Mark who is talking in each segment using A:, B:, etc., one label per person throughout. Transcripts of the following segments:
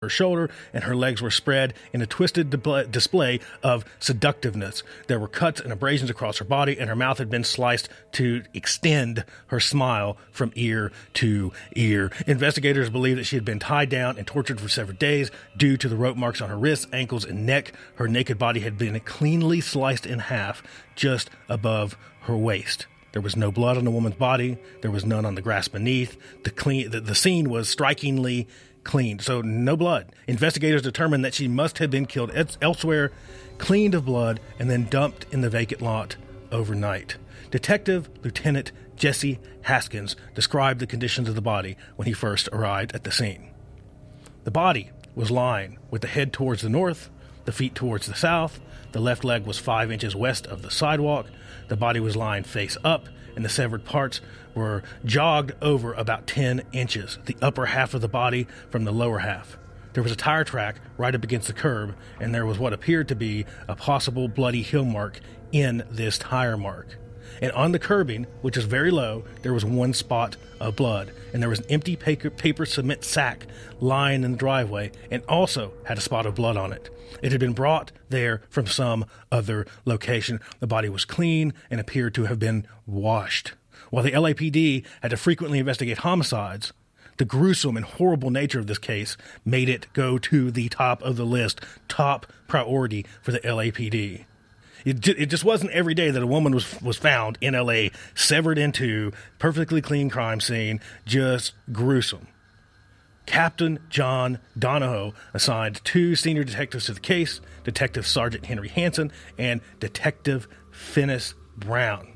A: her shoulder, and her legs were spread in a twisted display of seductiveness. There were cuts and abrasions across her body, and her mouth had been sliced to extend her smile from ear to ear. Investigators believe that she had been tied down and tortured for several days due to the rope marks on her wrists, ankles, and neck. Her naked body had been cleanly sliced in half just above her waist. There was no blood on the woman's body. There was none on the grass beneath. The scene was strikingly clean, so no blood. Investigators determined that she must have been killed elsewhere, cleaned of blood, and then dumped in the vacant lot overnight. Detective Lieutenant Jesse Haskins described the conditions of the body when he first arrived at the scene. The body was lying with the head towards the north, the feet towards the south. The left leg was 5 inches west of the sidewalk. The body was lying face up, and the severed parts were jogged over about 10 inches, the upper half of the body from the lower half. There was a tire track right up against the curb, and there was what appeared to be a possible bloody heel mark in this tire mark. And on the curbing, which is very low, there was one spot of blood, and there was an empty paper cement sack lying in the driveway and also had a spot of blood on it. It had been brought there from some other location. The body was clean and appeared to have been washed. While the LAPD had to frequently investigate homicides, the gruesome and horrible nature of this case made it go to the top of the list, top priority for the LAPD. It just wasn't every day that a woman was found in L.A., severed into, perfectly clean crime scene, just gruesome. Captain John Donahoe assigned 2 senior detectives to the case, Detective Sergeant Henry Hansen and Detective Finis Brown.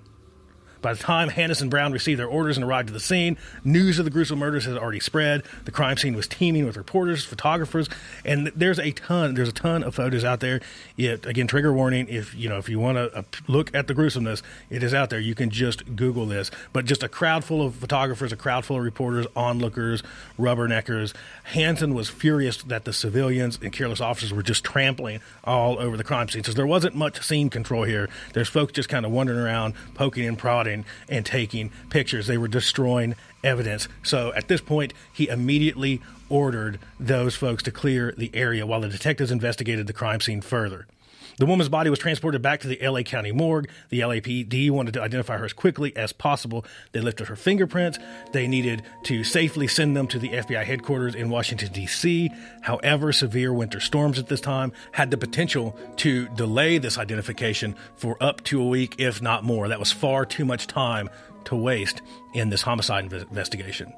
A: By the time Hannes and Brown received their orders and arrived at the scene, news of the gruesome murders had already spread. The crime scene was teeming with reporters, photographers, and there's a ton of photos out there. Again, trigger warning, if you want to look at the gruesomeness, it is out there. You can just Google this. But just a crowd full of photographers, a crowd full of reporters, onlookers, rubberneckers. Hansen was furious that the civilians and careless officers were just trampling all over the crime scene. So there wasn't much scene control here. There's folks just kind of wandering around, poking and prodding, and taking pictures. They were destroying evidence. So at this point, he immediately ordered those folks to clear the area while the detectives investigated the crime scene further. The woman's body was transported back to the L.A. County morgue. The LAPD wanted to identify her as quickly as possible. They lifted her fingerprints. They needed to safely send them to the FBI headquarters in Washington, D.C. However, severe winter storms at this time had the potential to delay this identification for up to a week, if not more. That was far too much time to waste in this homicide investigation.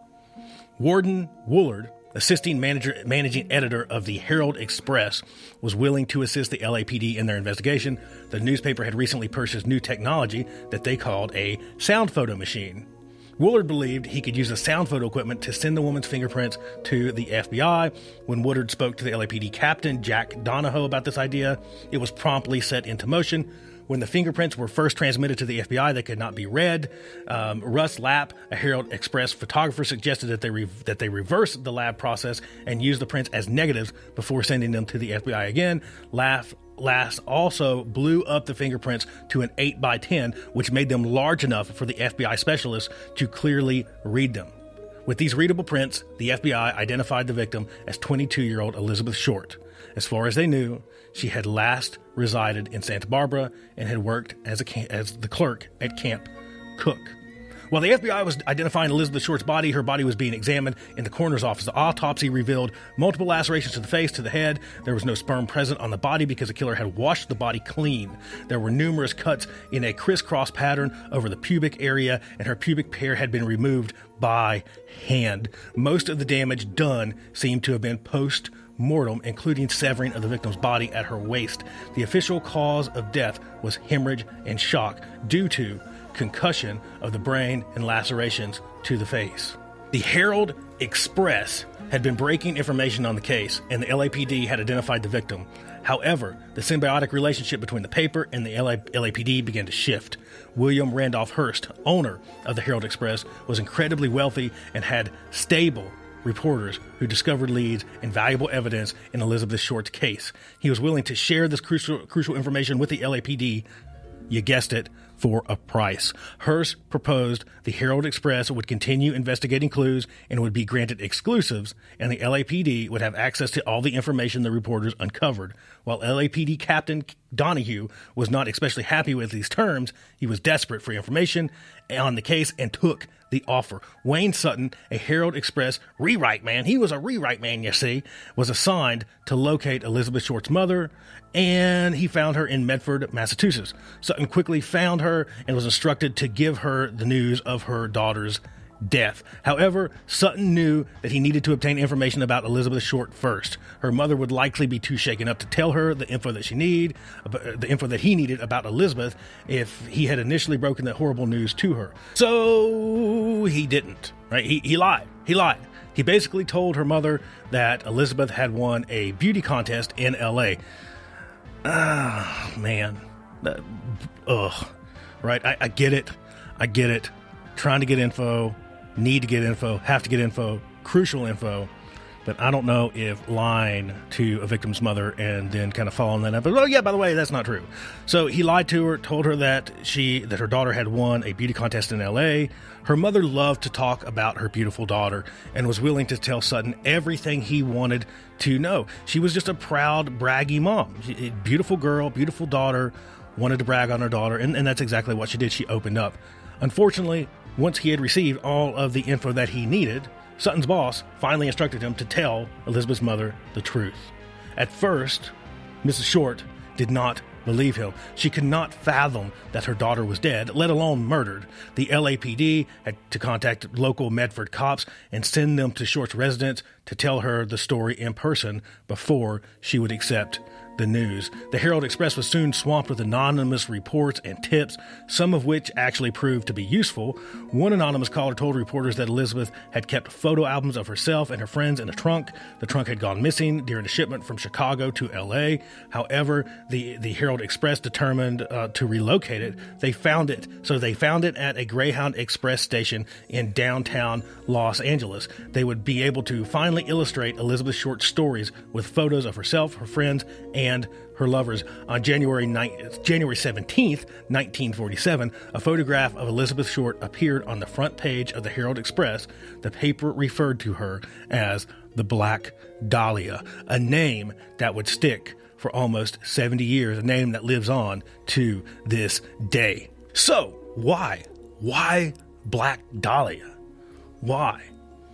A: Warden Woolard, assisting managing editor of the Herald Express, was willing to assist the LAPD in their investigation. The newspaper had recently purchased new technology that they called a sound photo machine. Woolard believed he could use the sound photo equipment to send the woman's fingerprints to the FBI. When Woolard spoke to the LAPD captain, Jack Donahoe, about this idea, it was promptly set into motion. When the fingerprints were first transmitted to the FBI, they could not be read. Russ Lapp, a Herald Express photographer, suggested that they reverse the lab process and use the prints as negatives before sending them to the FBI again. Lass also blew up the fingerprints to an 8x10, which made them large enough for the FBI specialists to clearly read them. With these readable prints, the FBI identified the victim as 22-year-old Elizabeth Short. As far as they knew, she had last resided in Santa Barbara and had worked as the clerk at Camp Cook. While the FBI was identifying Elizabeth Short's body, her body was being examined in the coroner's office. The autopsy revealed multiple lacerations to the face, to the head. There was no sperm present on the body because the killer had washed the body clean. There were numerous cuts in a crisscross pattern over the pubic area, and her pubic hair had been removed by hand. Most of the damage done seemed to have been post-mortem, including severing of the victim's body at her waist. The official cause of death was hemorrhage and shock due to concussion of the brain and lacerations to the face. The Herald Express had been breaking information on the case, and the LAPD had identified the victim. However, the symbiotic relationship between the paper and the LAPD began to shift. William Randolph Hearst, owner of the Herald Express, was incredibly wealthy and had stable reporters who discovered leads and valuable evidence in Elizabeth Short's case. He was willing to share this crucial information with the LAPD, you guessed it, for a price. Hearst proposed the Herald Express would continue investigating clues and would be granted exclusives, and the LAPD would have access to all the information the reporters uncovered. While LAPD Captain Donahue was not especially happy with these terms, he was desperate for information on the case and took the offer. Wayne Sutton, a Herald Express rewrite man, he was a rewrite man, you see, was assigned to locate Elizabeth Short's mother, and he found her in Medford, Massachusetts. Sutton quickly found her and was instructed to give her the news of her daughter's death. However, Sutton knew that he needed to obtain information about Elizabeth Short first. Her mother would likely be too shaken up to tell her the info that he needed about Elizabeth if he had initially broken that horrible news to her. So he didn't, right? He lied. He basically told her mother that Elizabeth had won a beauty contest in LA. Ah, man. Right? I get it. Trying to get info, need to get info, have to get info, crucial info, but I don't know if lying to a victim's mother and then kind of following that up, oh yeah, by the way, that's not true. So he lied to her, told her that her daughter had won a beauty contest in LA. Her mother loved to talk about her beautiful daughter and was willing to tell Sutton everything he wanted to know. She was just a proud, braggy mom. Beautiful girl, beautiful daughter, wanted to brag on her daughter, and that's exactly what she did. She opened up. Unfortunately, once he had received all of the info that he needed, Sutton's boss finally instructed him to tell Elizabeth's mother the truth. At first, Mrs. Short did not believe him. She could not fathom that her daughter was dead, let alone murdered. The LAPD had to contact local Medford cops and send them to Short's residence to tell her the story in person before she would accept the news. The Herald Express was soon swamped with anonymous reports and tips, some of which actually proved to be useful. One anonymous caller told reporters that Elizabeth had kept photo albums of herself and her friends in a trunk. The trunk had gone missing during a shipment from Chicago to LA. However, the Herald Express determined to relocate it. They found it at a Greyhound Express station in downtown Los Angeles. They would be able to finally illustrate Elizabeth Short's stories with photos of herself, her friends, and her lovers. On January 17th, 1947, a photograph of Elizabeth Short appeared on the front page of the Herald Express. The paper referred to her as the Black Dahlia, a name that would stick for almost 70 years, a name that lives on to this day. So, why? Why Black Dahlia? Why?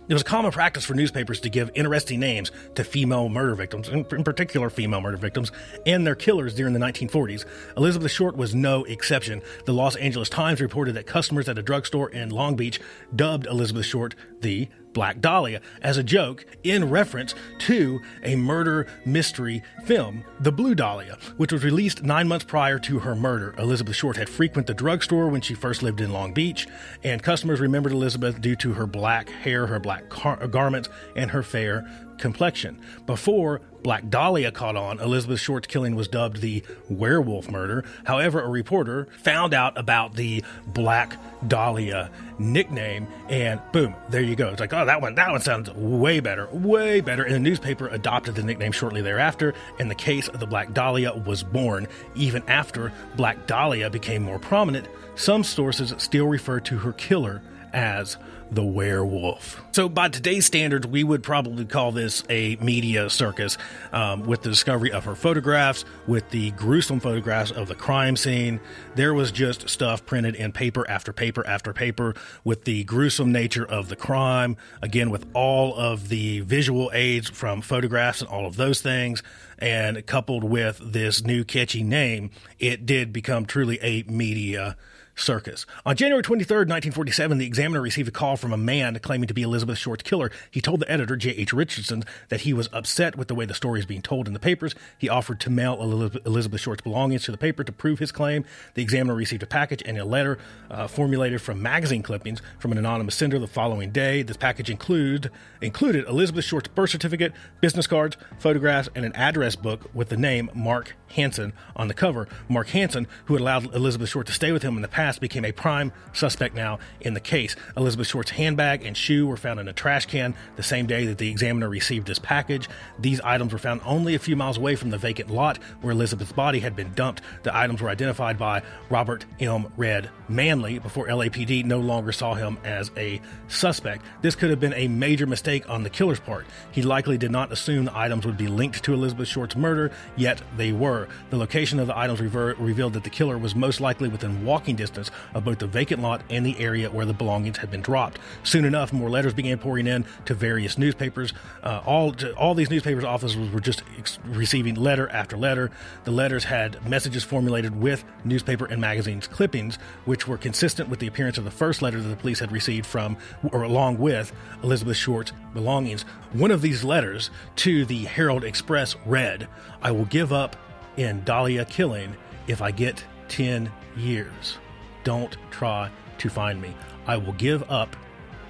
A: It was a common practice for newspapers to give interesting names to female murder victims, in particular female murder victims, and their killers during the 1940s. Elizabeth Short was no exception. The Los Angeles Times reported that customers at a drugstore in Long Beach dubbed Elizabeth Short the Black Dahlia as a joke in reference to a murder mystery film, The Blue Dahlia, which was released 9 months prior to her murder. Elizabeth Short had frequented the drugstore when she first lived in Long Beach, and customers remembered Elizabeth due to her black hair, her black garments, and her fair complexion. Before Black Dahlia caught on, Elizabeth Short's killing was dubbed the werewolf murder. However, a reporter found out about the Black Dahlia nickname, and boom, there you go. It's like, oh, that one sounds way better. And the newspaper adopted the nickname shortly thereafter, and the case of the Black Dahlia was born. Even after Black Dahlia became more prominent, some sources still refer to her killer as the werewolf. So by today's standards, we would probably call this a media circus, with the discovery of her photographs, with the gruesome photographs of the crime scene. There was just stuff printed in paper after paper after paper with the gruesome nature of the crime, again, with all of the visual aids from photographs and all of those things, and coupled with this new catchy name, it did become truly a media circus. On January 23rd, 1947, the Examiner received a call from a man claiming to be Elizabeth Short's killer. He told the editor, J.H. Richardson, that he was upset with the way the story is being told in the papers. He offered to mail Elizabeth Short's belongings to the paper to prove his claim. The Examiner received a package and a letter formulated from magazine clippings from an anonymous sender the following day. This package included Elizabeth Short's birth certificate, business cards, photographs, and an address book with the name Mark Hansen on the cover. Mark Hansen, who had allowed Elizabeth Short to stay with him in the past, past, became a prime suspect now in the case. Elizabeth Short's handbag and shoe were found in a trash can the same day that the examiner received this package. These items were found only a few miles away from the vacant lot where Elizabeth's body had been dumped. The items were identified by Robert M. Red Manley before LAPD no longer saw him as a suspect. This could have been a major mistake on the killer's part. He likely did not assume the items would be linked to Elizabeth Short's murder, yet they were. The location of the items revealed that the killer was most likely within walking distance of both the vacant lot and the area where the belongings had been dropped. Soon enough, more letters began pouring in to various newspapers. All these newspapers' offices were just receiving letter after letter. The letters had messages formulated with newspaper and magazines clippings, which were consistent with the appearance of the first letter that the police had received from or along with Elizabeth Short's belongings. One of these letters to the Herald Express read, "I will give up in Dahlia killing if I get 10 years. Don't try to find me. I will give up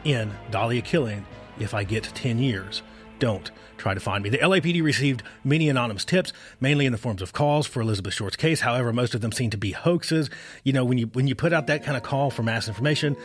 A: in Dahlia killing if I get 10 years. Don't try to find me." The LAPD received many anonymous tips, mainly in the forms of calls for Elizabeth Short's case. However, most of them seem to be hoaxes. When you put out that kind of call for mass information,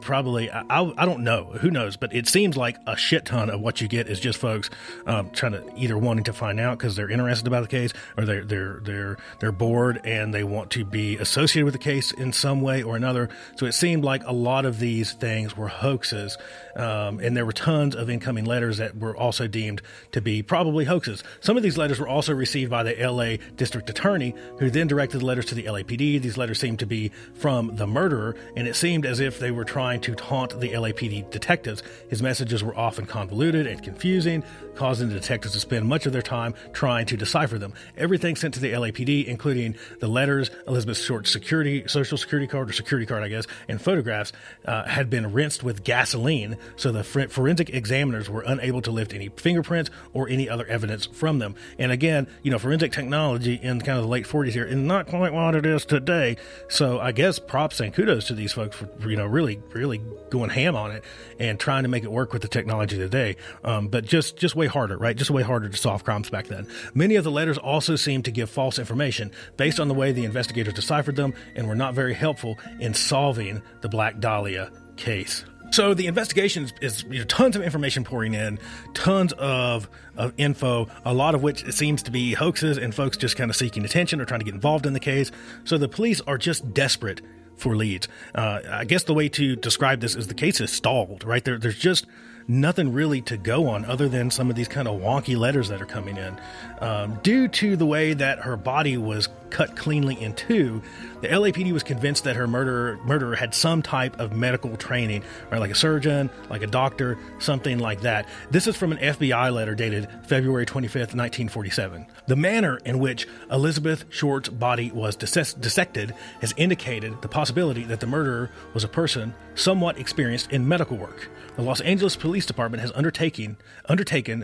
A: probably, I don't know, who knows, but it seems like a shit ton of what you get is just folks trying to either wanting to find out because they're interested about the case, or they're bored and they want to be associated with the case in some way or another. So it seemed like a lot of these things were hoaxes, and there were tons of incoming letters that were also deemed to be probably hoaxes. Some of these letters were also received by the LA District Attorney, who then directed the letters to the LAPD. These letters seemed to be from the murderer, and it seemed as if they were trying to taunt the LAPD detectives. His messages were often convoluted and confusing, causing the detectives to spend much of their time trying to decipher them. Everything sent to the LAPD, including the letters, Elizabeth Short's social security card, I guess, and photographs, had been rinsed with gasoline, so the forensic examiners were unable to lift any fingerprints or any other evidence from them. And again, forensic technology in kind of the late 40s here is not quite what it is today. So I guess props and kudos to these folks for, really, really going ham on it and trying to make it work with the technology today. But just way harder, right? Just way harder to solve crimes back then. Many of the letters also seemed to give false information based on the way the investigators deciphered them and were not very helpful in solving the Black Dahlia case. So the investigation is tons of information pouring in, tons of info, a lot of which seems to be hoaxes and folks just kind of seeking attention or trying to get involved in the case. So the police are just desperate for leads. I guess the way to describe this is the case is stalled, right? There's just nothing really to go on other than some of these kind of wonky letters that are coming in. Due to the way that her body was cut cleanly in two, the LAPD was convinced that her murderer had some type of medical training, right? Like a surgeon, like a doctor, something like that. This is from an FBI letter dated February 25th, 1947. The manner in which Elizabeth Short's body was dissected has indicated the possibility that the murderer was a person somewhat experienced in medical work. The Los Angeles Police Department has undertaken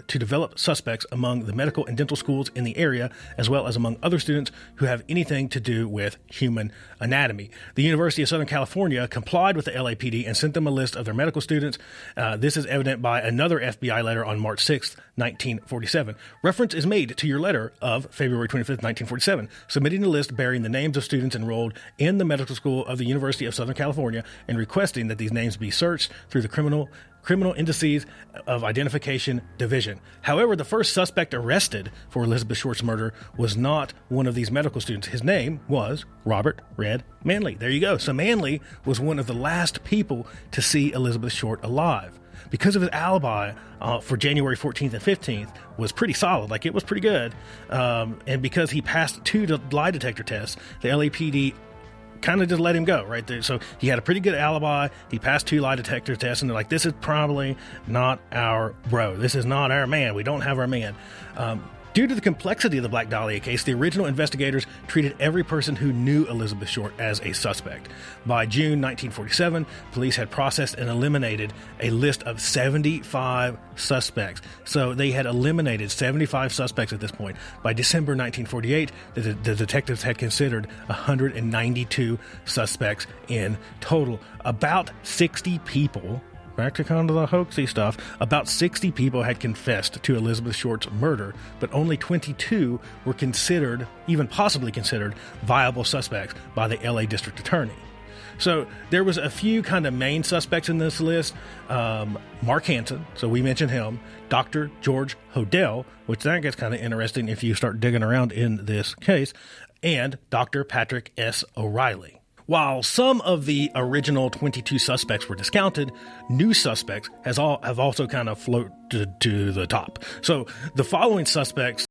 A: to develop suspects among the medical and dental schools in the area, as well as among other students who have anything to do with human anatomy. The University of Southern California complied with the LAPD and sent them a list of their medical students. This is evident by another FBI letter on March 6th, 1947. Reference is made to your letter of February 25th, 1947, submitting a list bearing the names of students enrolled in the medical school of the University of Southern California and requesting that these names be searched through the criminal indices of identification division. However, the first suspect arrested for Elizabeth Short's murder was not one of these medical students. His name was Robert Red Manley. There you go. So Manley was one of the last people to see Elizabeth Short alive. Because of his alibi for January 14th and 15th was pretty solid, like it was pretty good, and because he passed 2 lie detector tests, the LAPD kind of just let him go right there. So he had a pretty good alibi. He passed 2 lie detector tests, and they're like, this is probably not our bro. This is not our man. We don't have our man. Due to the complexity of the Black Dahlia case, the original investigators treated every person who knew Elizabeth Short as a suspect. By June 1947, police had processed and eliminated a list of 75 suspects. So they had eliminated 75 suspects at this point. By December 1948, the detectives had considered 192 suspects in total. About 60 people, back to kind of the hoaxy stuff, about 60 people had confessed to Elizabeth Short's murder, but only 22 were considered, even possibly considered, viable suspects by the LA District Attorney. So there was a few kind of main suspects in this list. Mark Hansen, so we mentioned him. Dr. George Hodel, which that gets kind of interesting if you start digging around in this case, and Dr. Patrick S. O'Reilly. While some of the original 22 suspects were discounted, new suspects have also kind of floated to the top. So the following suspects